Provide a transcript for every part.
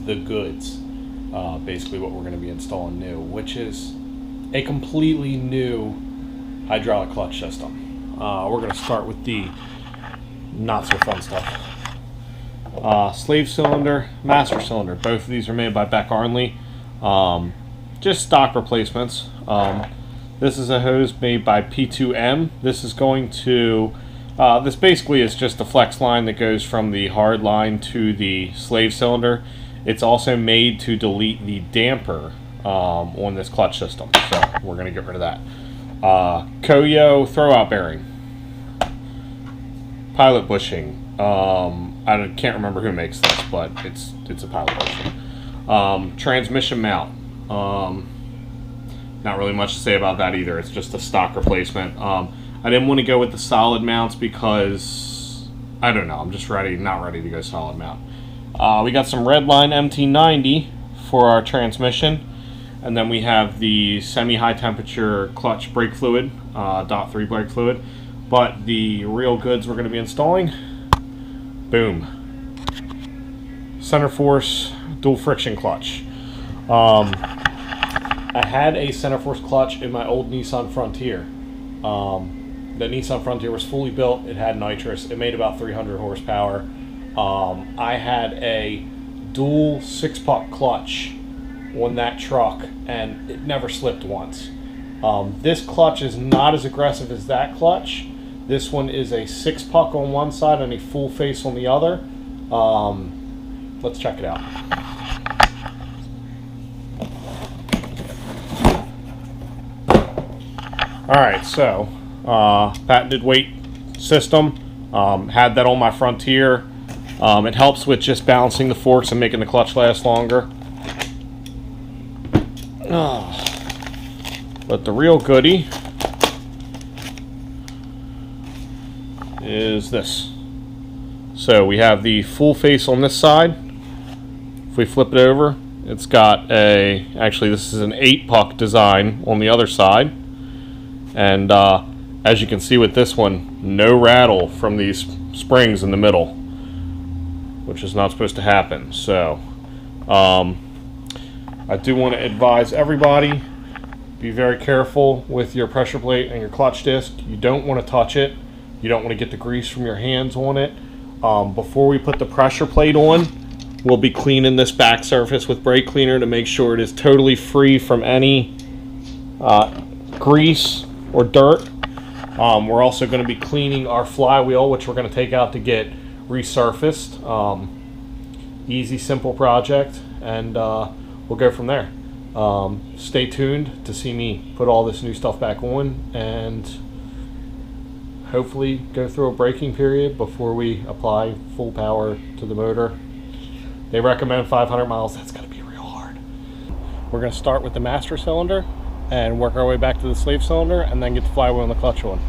the goods. Basically what we're going to be installing new, which is a completely new hydraulic clutch system. We're going to start with the not so fun stuff. Slave cylinder, master cylinder. Both of these are made by Beck Arnley. Just stock replacements. This is a hose made by P2M. This is going to, this basically is just a flex line that goes from the hard line to the slave cylinder. It's also made to delete the damper on this clutch system, so we're going to get rid of that. Koyo throwout bearing, pilot bushing. I can't remember who makes this, but it's a pilot bushing. Transmission mount. Not really much to say about that either. It's just a stock replacement. I didn't want to go with the solid mounts because I don't know. I'm just not ready to go solid mount. We got some Redline MT90 for our transmission, and then we have the semi-high temperature clutch brake fluid, .3 brake fluid. But the real goods we're going to be installing, boom, center force dual friction clutch. I had a center force clutch in my old Nissan Frontier. The Nissan Frontier was fully built. It had nitrous. It made about 300 horsepower. I had a dual 6-puck clutch on that truck, and it never slipped once. This clutch is not as aggressive as that clutch. This one is a 6-puck on one side and a full face on the other. Let's check it out. Alright, so patented weight system. Had that on my Frontier. It helps with just balancing the forks and making the clutch last longer. But the real goodie is this. So we have the full face on this side. If we flip it over, it's got actually this is an 8-puck design on the other side. And as you can see with this one, no rattle from these springs in the middle, which is not supposed to happen. So I do want to advise everybody, be very careful with your pressure plate and your clutch disc. You don't want to touch it. You don't want to get the grease from your hands on it. Before we put the pressure plate on, we'll be cleaning this back surface with brake cleaner to make sure it is totally free from any grease or dirt. We're also going to be cleaning our flywheel, which we're going to take out to get resurfaced. Easy, simple project, and we'll go from there. Stay tuned to see me put all this new stuff back on and hopefully go through a braking period before we apply full power to the motor. They recommend 500 miles. That's going to be real hard. We're going to start with the master cylinder and work our way back to the slave cylinder and then get the flywheel and the clutch on.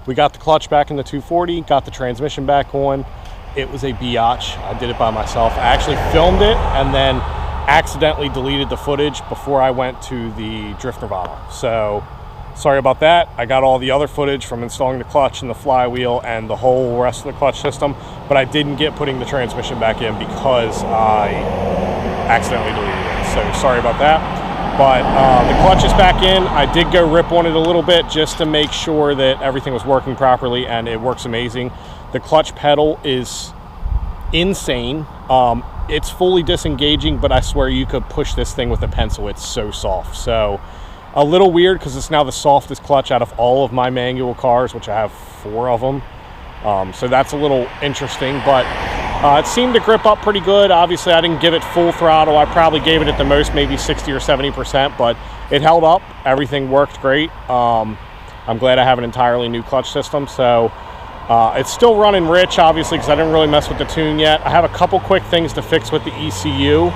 We got the clutch back in the 240, got the transmission back on. It was a biatch. I did it by myself. I actually filmed it and then accidentally deleted the footage before I went to the Drift Nirvana. So sorry about that. I got all the other footage from installing the clutch and the flywheel and the whole rest of the clutch system, but I didn't get putting the transmission back in because I accidentally deleted it. So sorry about that. But the clutch is back in. I did go rip on it a little bit just to make sure that everything was working properly, and it works amazing. The clutch pedal is insane. It's fully disengaging, but I swear you could push this thing with a pencil. It's so soft. So a little weird because it's now the softest clutch out of all of my manual cars, which I have 4 of them. So that's a little interesting, but it seemed to grip up pretty good. Obviously, I didn't give it full throttle. I probably gave it at the most maybe 60 or 70%, but it held up. Everything worked great. I'm glad I have an entirely new clutch system. So it's still running rich, obviously, because I didn't really mess with the tune yet. I have a couple quick things to fix with the ECU,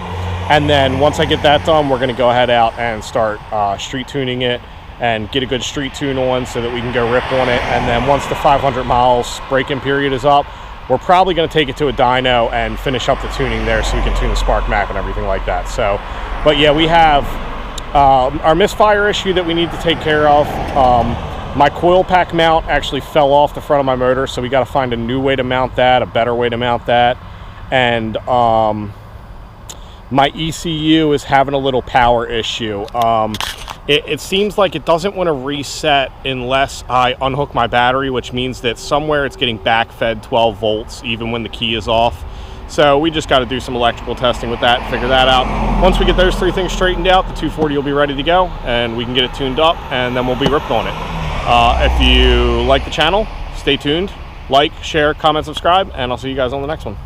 and then once I get that done, we're going to go ahead out and start street tuning it and get a good street tune on so that we can go rip on it. And then once the 500 miles break-in period is up, we're probably going to take it to a dyno and finish up the tuning there so we can tune the spark map and everything like that. So, but yeah, we have our misfire issue that we need to take care of. My coil pack mount actually fell off the front of my motor, so we got to find a new way to mount that, a better way to mount that. And my ECU is having a little power issue. It seems like it doesn't want to reset unless I unhook my battery, which means that somewhere it's getting back-fed 12 volts even when the key is off. So we just got to do some electrical testing with that and figure that out. Once we get those three things straightened out, the 240 will be ready to go, and we can get it tuned up, and then we'll be ripped on it. If you like the channel, stay tuned. Like, share, comment, subscribe, and I'll see you guys on the next one.